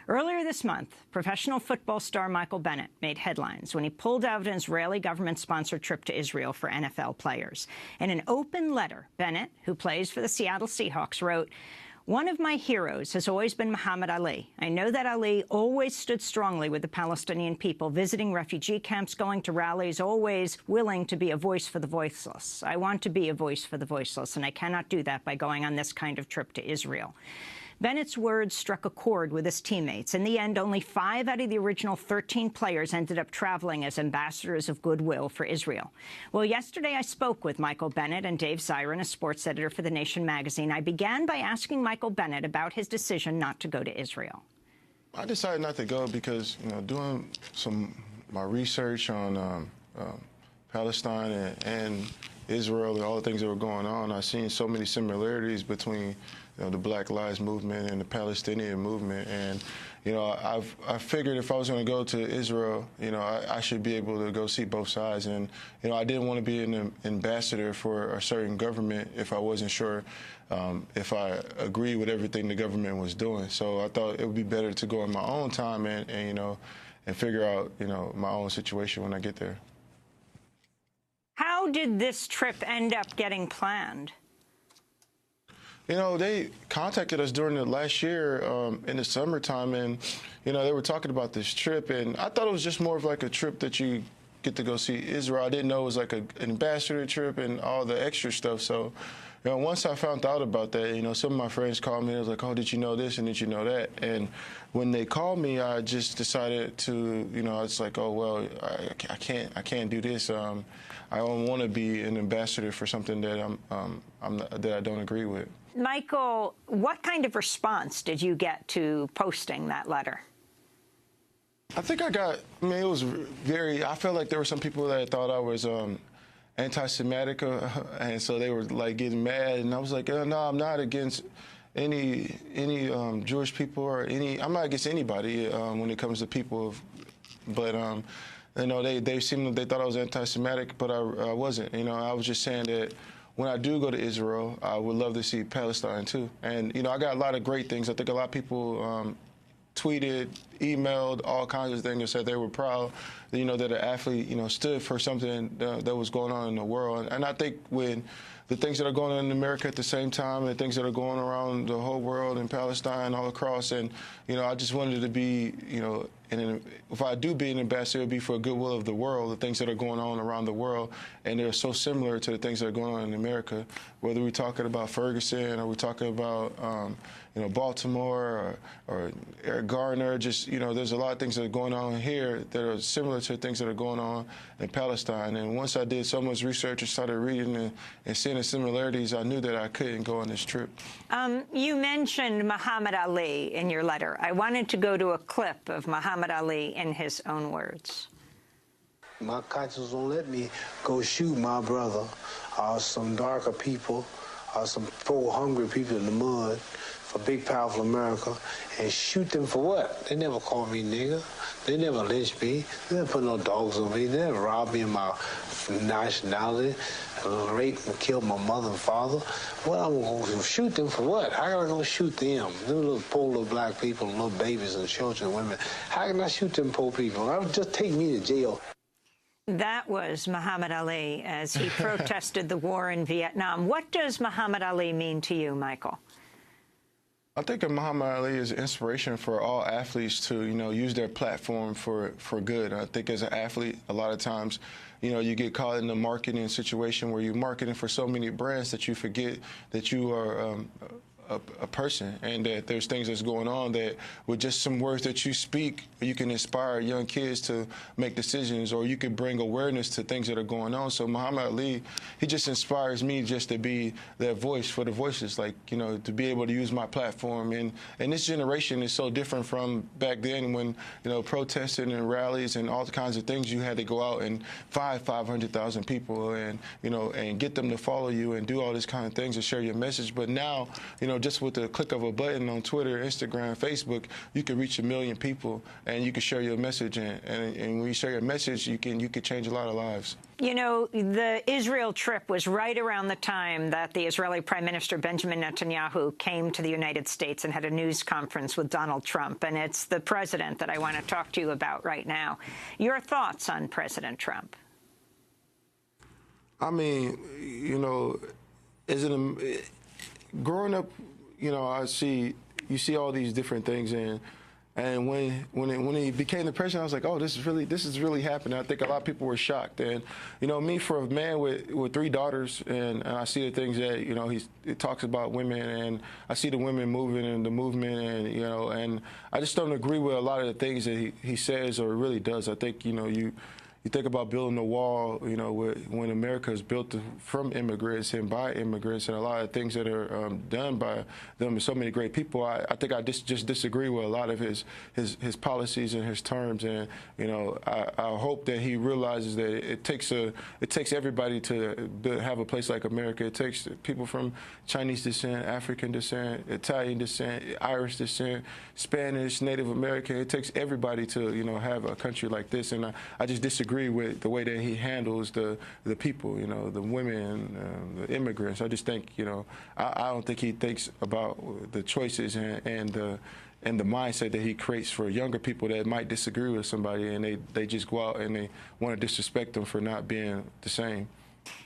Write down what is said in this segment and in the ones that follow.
Earlier this month, professional football star Michael Bennett made headlines when he pulled out an Israeli government-sponsored trip to Israel for NFL players. In an open letter, Bennett, who plays for the Seattle Seahawks, wrote, "One of my heroes has always been Muhammad Ali. I know that Ali always stood strongly with the Palestinian people, visiting refugee camps, going to rallies, always willing to be a voice for the voiceless. I want to be a voice for the voiceless, and I cannot do that by going on this kind of trip to Israel." Bennett's words struck a chord with his teammates. In the end, only 5 out of the original 13 players ended up traveling as ambassadors of goodwill for Israel. Well, yesterday I spoke with Michael Bennett and Dave Zirin, a sports editor for The Nation magazine. I began by asking Michael Bennett about his decision not to go to Israel. I decided not to go because, doing my research on Palestine and Israel and all the things that were going on, I've seen so many similarities between the Black Lives Movement and the Palestinian movement. And, I figured if I was going to go to Israel, I should be able to go see both sides. And, I didn't want to be an ambassador for a certain government if I wasn't sure if I agree with everything the government was doing. So I thought it would be better to go in my own time and figure out, my own situation when I get there. How did this trip end up getting planned? They contacted us during the last year in the summertime, and, they were talking about this trip, and I thought it was just more of like a trip that you get to go see Israel. I didn't know it was like an ambassador trip and all the extra stuff. So, once I found out about that, some of my friends called me and was like, "Oh, did you know this and did you know that?" And when they called me, I just decided to, I was like, "Oh well, I can't do this. I don't want to be an ambassador for something that that I don't agree with." Michael, what kind of response did you get to posting that letter? I think it was I felt like there were some people that thought I was anti-Semitic, and so they were like getting mad, and I was like, no, I'm not against any Jewish people or I'm not against anybody when it comes to people, but they thought I was anti-Semitic, but I wasn't. I was just saying that when I do go to Israel, I would love to see Palestine too. And I got a lot of great things. I think a lot of people tweeted, emailed, all kinds of things, and said they were proud, that an athlete, stood for something that was going on in the world. And I think when the things that are going on in America at the same time, and the things that are going around the whole world in Palestine, all across, and I just wanted to be, and if I do be an ambassador, it'll be for goodwill of the world, the things that are going on around the world, and they're so similar to the things that are going on in America. Whether we're talking about Ferguson or we're talking about Baltimore or Eric Garner, just there's a lot of things that are going on here that are similar to things that are going on in Palestine. And once I did so much research and started reading and seeing the similarities, I knew that I couldn't go on this trip. You mentioned Muhammad Ali in your letter. I wanted to go to a clip of Muhammad Ali in his own words. My conscience won't let me go shoot my brother or some darker people or some poor, hungry people in the mud for big, powerful America and shoot them for what? They never called me nigger. They never lynched me. They never put no dogs on me. They never robbed me of my nationality, raped and killed my mother and father. What, I'm going to shoot them for what? How can I go shoot them? Them little poor little black people, little babies and children and women. How can I shoot them poor people? That would just take me to jail. That was Muhammad Ali as he protested the war in Vietnam. What does Muhammad Ali mean to you, Michael? I think that Muhammad Ali is an inspiration for all athletes to, use their platform for good. I think as an athlete, a lot of times, you get caught in the marketing situation where you're marketing for so many brands that you forget that you are a person, and that there's things that's going on that with just some words that you speak, you can inspire young kids to make decisions, or you can bring awareness to things that are going on. So Muhammad Ali, he just inspires me just to be that voice for the voiceless, like, to be able to use my platform. And this generation is so different from back then when, protesting and rallies and all kinds of things, you had to go out and 500,000 people and, and get them to follow you and do all these kind of things and share your message. But now, just with the click of a button on Twitter, Instagram, Facebook, you can reach 1 million people, and you can share your message. And when you share your message, you can change a lot of lives. You know, the Israel trip was right around the time that the Israeli Prime Minister Benjamin Netanyahu came to the United States and had a news conference with Donald Trump. And it's the president that I want to talk to you about right now. Your thoughts on President Trump? I mean, growing up, you see all these different things, and when he became the president, I was like, oh, this is really happening. I think a lot of people were shocked. And me, for a man with 3 daughters, and I see the things that he talks about women, and I see the women moving and the movement, and I just don't agree with a lot of the things that he says or really does. I think you think about building a wall, when America is built from immigrants and by immigrants, and a lot of things that are done by them and so many great people. I think I just disagree with a lot of his policies and his terms, and I hope that he realizes that it takes everybody to have a place like America. It takes people from Chinese descent, African descent, Italian descent, Irish descent, Spanish, Native American. It takes everybody to have a country like this, and I just disagree with the way that he handles the people, the women, the immigrants. I just think, I don't think he thinks about the choices and the mindset that he creates for younger people that might disagree with somebody, and they just go out and they want to disrespect them for not being the same.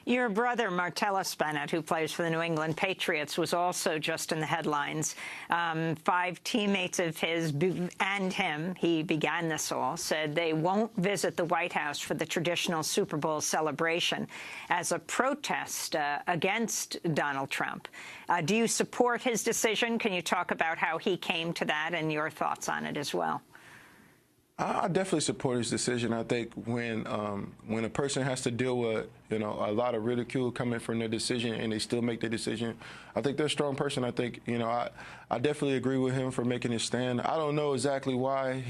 Your brother, Martellus Bennett, who plays for the New England Patriots, was also just in the headlines. 5 teammates of his and him, he began this all, said they won't visit the White House for the traditional Super Bowl celebration as a protest against Donald Trump. Do you support his decision? Can you talk about how he came to that and your thoughts on it as well? I definitely support his decision. I think when a person has to deal with a lot of ridicule coming from their decision and they still make the decision, I think they're a strong person. I think I definitely agree with him for making his stand. I don't know exactly why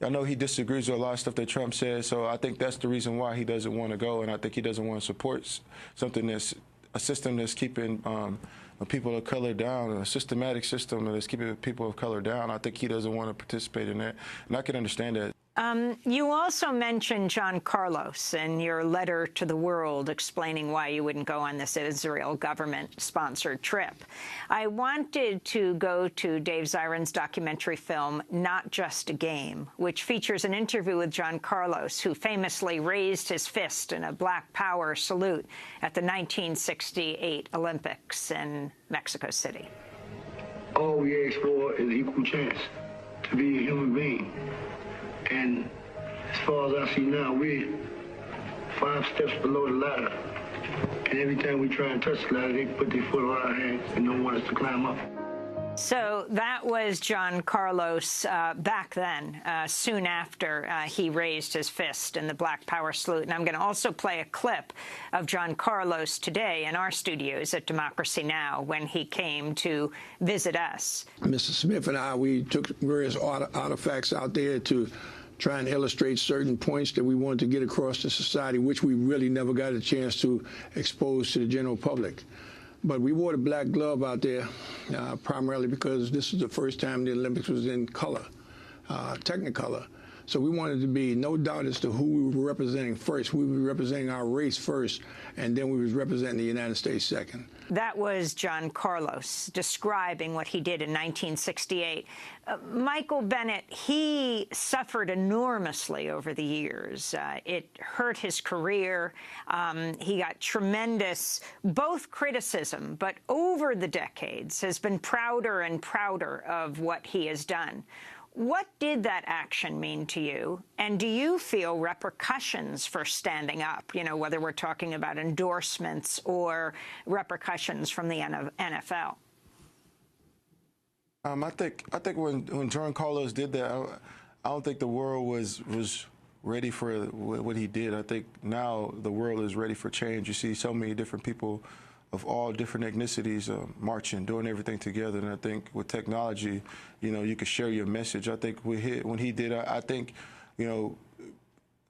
I know he disagrees with a lot of stuff that Trump says, so I think that's the reason why he doesn't want to go, and I think he doesn't want to support something that's a system that's keeping people of color down, a systematic system that's keeping people of color down. I think he doesn't want to participate in that, and I can understand that. You also mentioned John Carlos in your letter to the world explaining why you wouldn't go on this Israel government-sponsored trip. I wanted to go to Dave Zirin's documentary film, Not Just a Game, which features an interview with John Carlos, who famously raised his fist in a Black Power salute at the 1968 Olympics in Mexico City. All we ask for is equal chance to be a human being. And as far as I see now, we're 5 steps below the ladder. And every time we try and touch the ladder, they put their foot on our hands and don't want us to climb up. So that was John Carlos back then, soon after he raised his fist in the Black Power salute. And I'm going to also play a clip of John Carlos today in our studios at Democracy Now! When he came to visit us. Mr. Smith and I, we took various artifacts out there to try and illustrate certain points that we wanted to get across to society, which we really never got a chance to expose to the general public. But we wore the black glove out there primarily because this was the first time the Olympics was in color, Technicolor. So we wanted to be no doubt as to who we were representing first. We were representing our race first, and then we was representing the United States second. That was John Carlos describing what he did in 1968. Michael Bennett, he suffered enormously over the years. It hurt his career. He got tremendous, both criticism, but over the decades has been prouder and prouder of what he has done. What did that action mean to you? And do you feel repercussions for standing up, whether we're talking about endorsements or repercussions from the NFL? I think when John Carlos did that, I don't think the world was ready for what he did. I think now the world is ready for change. You see so many different people of all different ethnicities marching, doing everything together. And I think with technology, you can share your message. I think when he did, I think,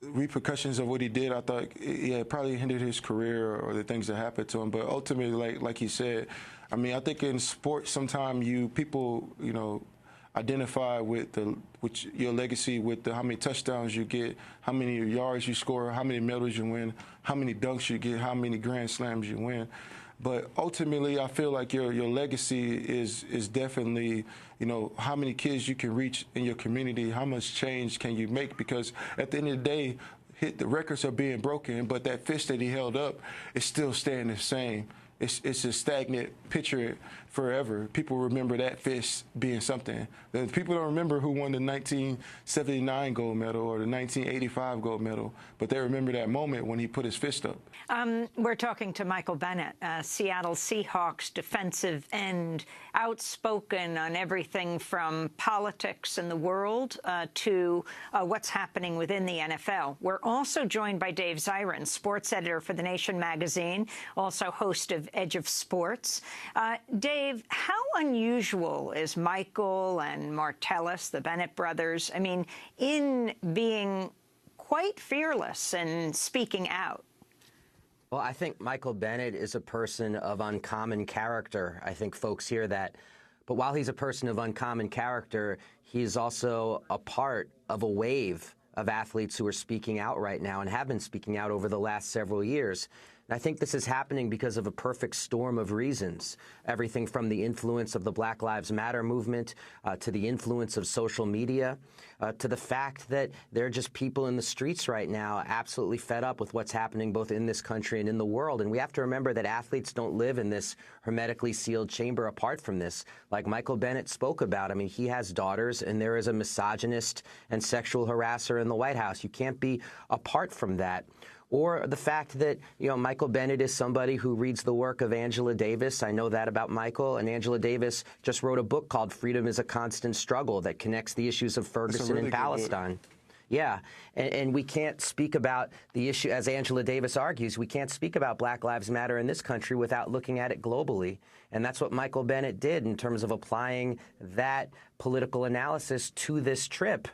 repercussions of what he did, I thought, yeah, it probably hindered his career or the things that happened to him. But ultimately, like he said, I mean, I think in sports, sometimes people, identify with your legacy with how many touchdowns you get, how many yards you score, how many medals you win, how many dunks you get, how many grand slams you win. But ultimately, I feel like your legacy is definitely, how many kids you can reach in your community, how much change can you make? Because at the end of the day, the records are being broken, but that fist that he held up is still staying the same. It's a stagnant picture forever. People remember that fist being something. People don't remember who won the 1979 gold medal or the 1985 gold medal, but they remember that moment when he put his fist up. We're talking to Michael Bennett, Seattle Seahawks defensive end, outspoken on everything from politics in the world to what's happening within the NFL. We're also joined by Dave Zirin, sports editor for The Nation magazine, also host of Edge of Sports. Dave, how unusual is Michael and Martellus, the Bennett brothers, in being quite fearless and speaking out? Well, I think Michael Bennett is a person of uncommon character. I think folks hear that. But while he's a person of uncommon character, he's also a part of a wave of athletes who are speaking out right now and have been speaking out over the last several years. And I think this is happening because of a perfect storm of reasons. Everything from the influence of the Black Lives Matter movement to the influence of social media to the fact that there are just people in the streets right now absolutely fed up with what's happening both in this country and in the world. And we have to remember that athletes don't live in this hermetically sealed chamber apart from this. Like Michael Bennett spoke about, he has daughters, and there is a misogynist and sexual harasser in the White House. You can't be apart from that. Or the fact that, Michael Bennett is somebody who reads the work of Angela Davis. I know that about Michael. And Angela Davis just wrote a book called Freedom is a Constant Struggle that connects the issues of Ferguson and Palestine. Yeah, and we can't speak about the issue, as Angela Davis argues, we can't speak about Black Lives Matter in this country without looking at it globally. And that's what Michael Bennett did in terms of applying that political analysis to this trip.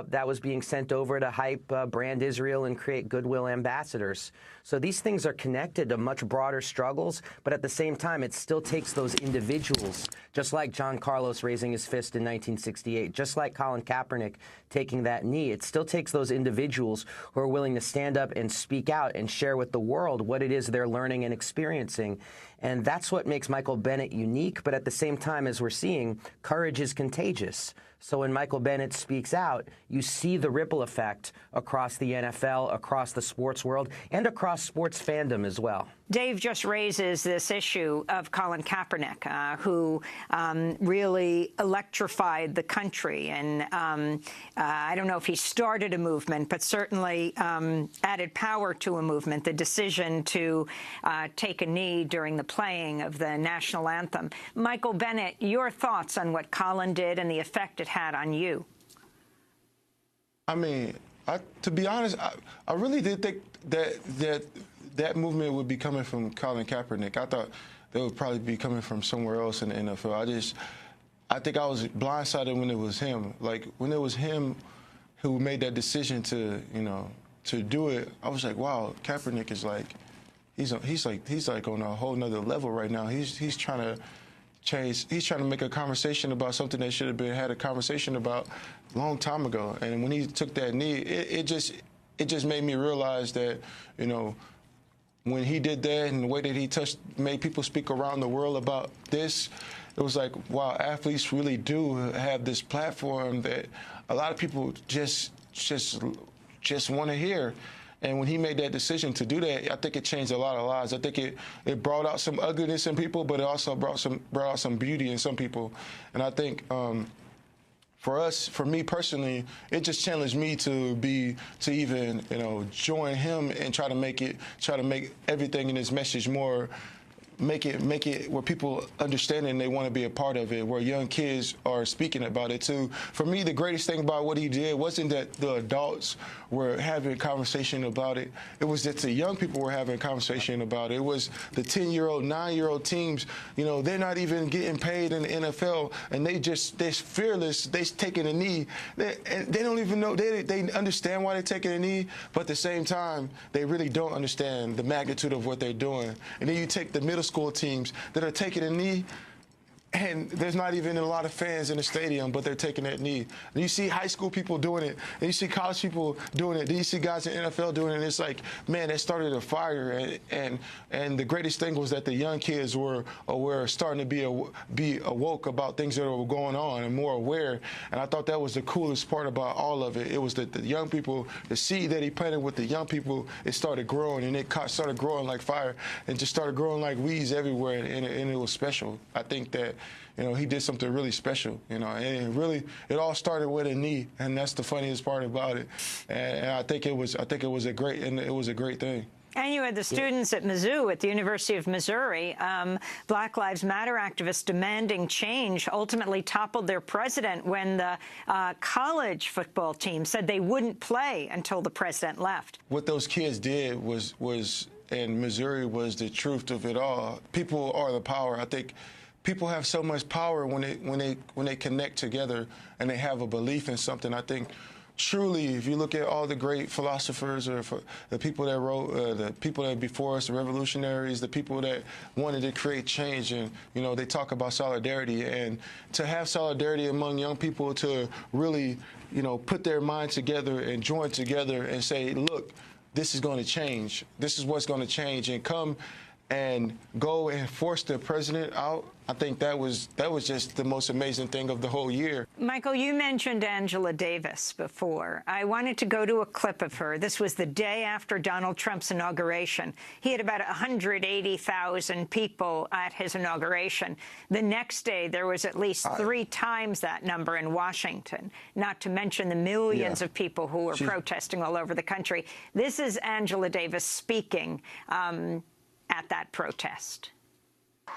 That was being sent over to hype brand Israel and create goodwill ambassadors. So these things are connected to much broader struggles, but at the same time, it still takes those individuals, just like John Carlos raising his fist in 1968, just like Colin Kaepernick taking that knee. It still takes those individuals who are willing to stand up and speak out and share with the world what it is they're learning and experiencing. And that's what makes Michael Bennett unique. But at the same time, as we're seeing, courage is contagious. So when Michael Bennett speaks out, you see the ripple effect across the NFL, across the sports world, and across sports fandom as well. Dave just raises this issue of Colin Kaepernick, who really electrified the country. And I don't know if he started a movement, but certainly added power to a movement, the decision to take a knee during the playing of the national anthem. Michael Bennett, your thoughts on what Colin did and the effect it had on you? To be honest, I really did think that movement would be coming from Colin Kaepernick. I thought they would probably be coming from somewhere else in the NFL. I think I was blindsided when it was him. Like, when it was him who made that decision to do it, I was like, wow, Kaepernick is like, he's like on a whole nother level right now. He's trying to change. He's trying to make a conversation about something that should have been had a conversation about a long time ago. And when he took that knee, it just made me realize that, when he did that and the way that he made people speak around the world about this, it was like, wow, athletes really do have this platform that a lot of people just want to hear. And when he made that decision to do that, I think it changed a lot of lives. I think it brought out some ugliness in people, but it also brought out some beauty in some people. And I think for me personally, it just challenged me to even join him and try to make everything in his message more make it where people understand it and they want to be a part of it, where young kids are speaking about it too. For me, the greatest thing about what he did wasn't that the adults were having a conversation about it. It was that the young people were having a conversation about it. It was the 10-year-old, 9-year-old teams, you know, they're not even getting paid in the NFL, and they're fearless. They're taking a knee. They don't even know, they understand why they're taking a knee, but at the same time, they really don't understand the magnitude of what they're doing. And then you take the middle school teams that are taking a knee, and there's not even a lot of fans in the stadium, but they're taking that knee. And you see high school people doing it, and you see college people doing it, then you see guys in the NFL doing it, and it's like, man, that started a fire. And the greatest thing was that the young kids were starting to be awoke about things that were going on and more aware. And I thought that was the coolest part about all of it. It was that the young people, the seed that he planted with the young people, it started growing, and it started growing like fire and just started growing like weeds everywhere, and it was special. I think that, you know, he did something really special, you know, and it all started with a knee, and that's the funniest part about it. And I think it was a great thing. And you had the students at Mizzou, at the University of Missouri, Black Lives Matter activists demanding change, ultimately toppled their president when the college football team said they wouldn't play until the president left. What those kids did was in Missouri was the truth of it all. People are the power. I think people have so much power when they connect together and they have a belief in something. I think truly, if you look at all the great philosophers or the people that wrote, the people that before us, the revolutionaries, the people that wanted to create change, and you know, they talk about solidarity, and to have solidarity among young people to really, you know, put their minds together and join together and say, look, this is going to change. This is what's going to change, and come and go and force the president out. I think that was just the most amazing thing of the whole year. Michael, you mentioned Angela Davis before. I wanted to go to a clip of her. This was the day after Donald Trump's inauguration. He had about 180,000 people at his inauguration. The next day, there was at least 3 times that number in Washington, not to mention the millions of people who were protesting all over the country. This is Angela Davis speaking at that protest.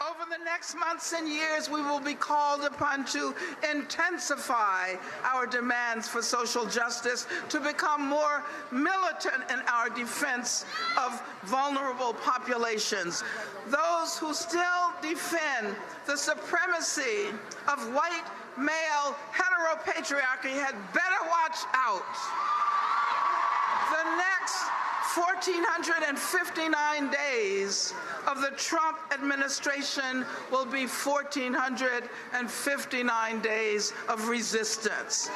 Over the next months and years, we will be called upon to intensify our demands for social justice, to become more militant in our defense of vulnerable populations. Those who still defend the supremacy of white, male, heteropatriarchy had better watch out. The next 1,459 days of the Trump administration will be 1,459 days of resistance.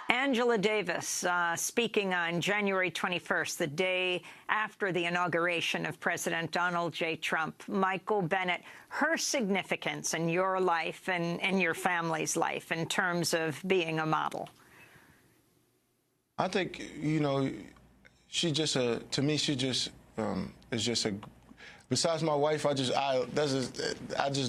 Angela Davis speaking on January 21st, the day after the inauguration of President Donald J. Trump. Michael Bennett, her significance in your life and your family's life in terms of being a model. I think, you know, she just to me, she just is just a. Besides my wife, I just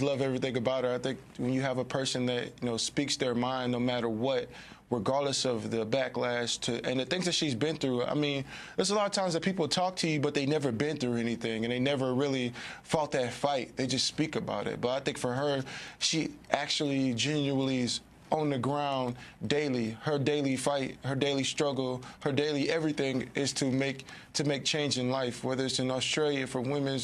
love everything about her. I think when you have a person that, you know, speaks their mind no matter what, regardless of the backlash and the things that she's been through. I mean, there's a lot of times that people talk to you, but they never been through anything, and they never really fought that fight. They just speak about it. But I think for her, she actually genuinely is on the ground daily. Her daily fight, her daily struggle, her daily everything is to make change in life, whether it's in Australia for women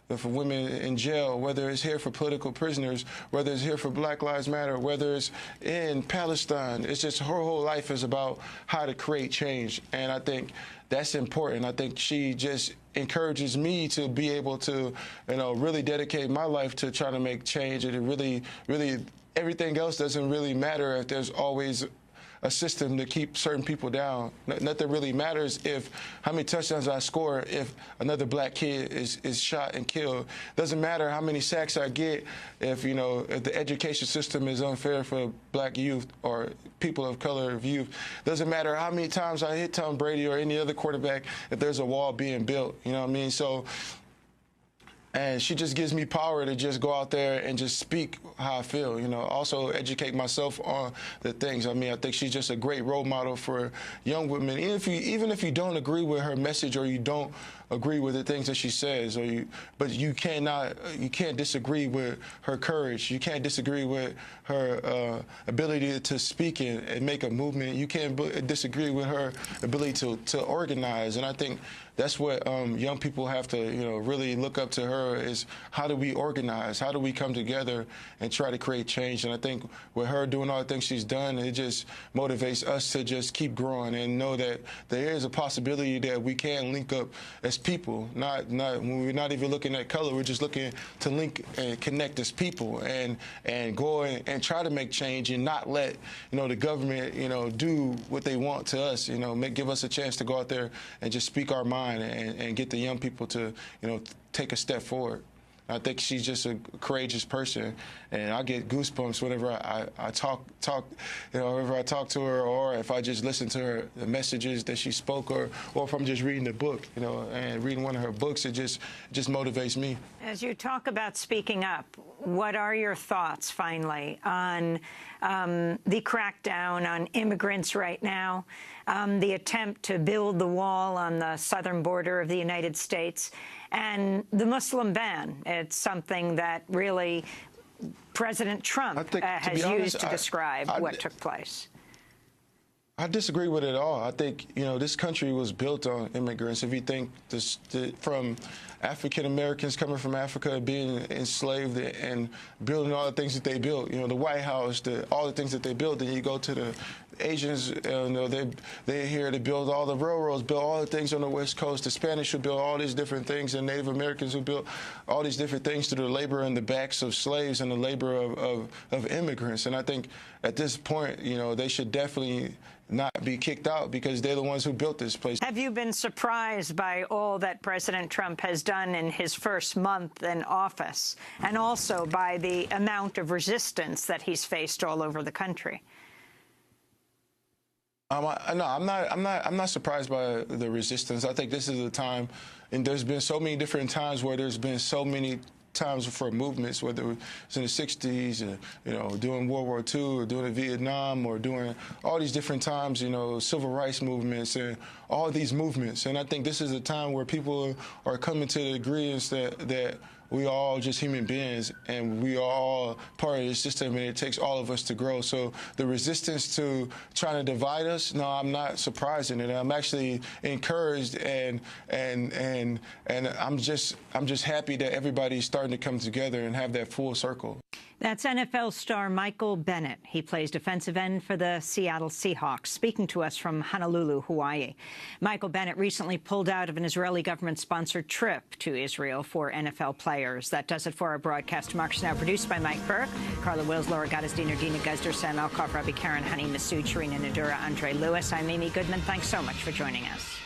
in jail, whether it's here for political prisoners, whether it's here for Black Lives Matter, whether it's in Palestine. It's just her whole life is about how to create change. And I think that's important. I think she just encourages me to be able to, you know, really dedicate my life to trying to make change, and to really everything else doesn't really matter if there's always a system to keep certain people down. Nothing really matters if how many touchdowns I score if another black kid is shot and killed. Doesn't matter how many sacks I get if, you know, if the education system is unfair for black youth or people of color youth. Doesn't matter how many times I hit Tom Brady or any other quarterback if there's a wall being built. You know what I mean? So And she just gives me power to just go out there and just speak how I feel, you know, also educate myself on the things. I mean, I think she's just a great role model for young women. Even if you don't agree with her message or you don't agree with the things that she says, but you can't disagree with her courage. You can't disagree with her ability to speak and make a movement. You can't disagree with her ability to organize. And I think that's what young people have to, you know, really look up to her is how do we organize? How do we come together and try to create change? And I think with her doing all the things she's done, it just motivates us to just keep growing and know that there is a possibility that we can link up as people. Not when we're not even looking at color, we're just looking to link and connect as people and go and try to make change and not let, you know, the government, you know, do what they want to us. You know, give us a chance to go out there and just speak our mind and get the young people to, you know, take a step forward. I think she's just a courageous person, and I get goosebumps whenever I talk, you know, whenever I talk to her, or if I just listen to her, the messages that she spoke, or if I'm just reading the book, you know, and reading one of her books, it just motivates me. As you talk about speaking up, what are your thoughts, finally, on the crackdown on immigrants right now, the attempt to build the wall on the southern border of the United States, and the Muslim ban? It's something that really President Trump has used to describe what took place. I disagree with it all. I think, you know, this country was built on immigrants. If you think from African Americans coming from Africa, being enslaved and building all the things that they built, you know, the White House, all the things that they built, then you go to the Asians, you know, they're here to build all the railroads, build all the things on the West Coast. The Spanish who built all these different things, and Native Americans who built all these different things through the labor and the backs of slaves and the labor of immigrants. And I think at this point, you know, they should definitely not be kicked out because they're the ones who built this place. Have you been surprised by all that President Trump has done in his first month in office, and also by the amount of resistance that he's faced all over the country? No, I'm not surprised by the resistance. I think this is a time, and there's been so many different times where there's been so many times for movements, whether it's in the 60s, you know, during World War II, or during Vietnam, or during all these different times, you know, civil rights movements and all these movements. And I think this is a time where people are coming to the agreement that we are all just human beings, and we are all part of the system, and it takes all of us to grow. So the resistance to trying to divide us, no, I'm not surprised in it. I'm actually encouraged, and I'm just happy that everybody's starting to come together and have that full circle. That's NFL star Michael Bennett. He plays defensive end for the Seattle Seahawks, speaking to us from Honolulu, Hawaii. Michael Bennett recently pulled out of an Israeli government-sponsored trip to Israel for NFL players. That does it for our broadcast. Democracy Now! Produced by Mike Burke, Carla Wills, Laura Gaddis, Dina Guzder, Sam Elkoff, Robbie Karen, Honey Masood, Sharina Nadura, Andre Lewis. I'm Amy Goodman. Thanks so much for joining us.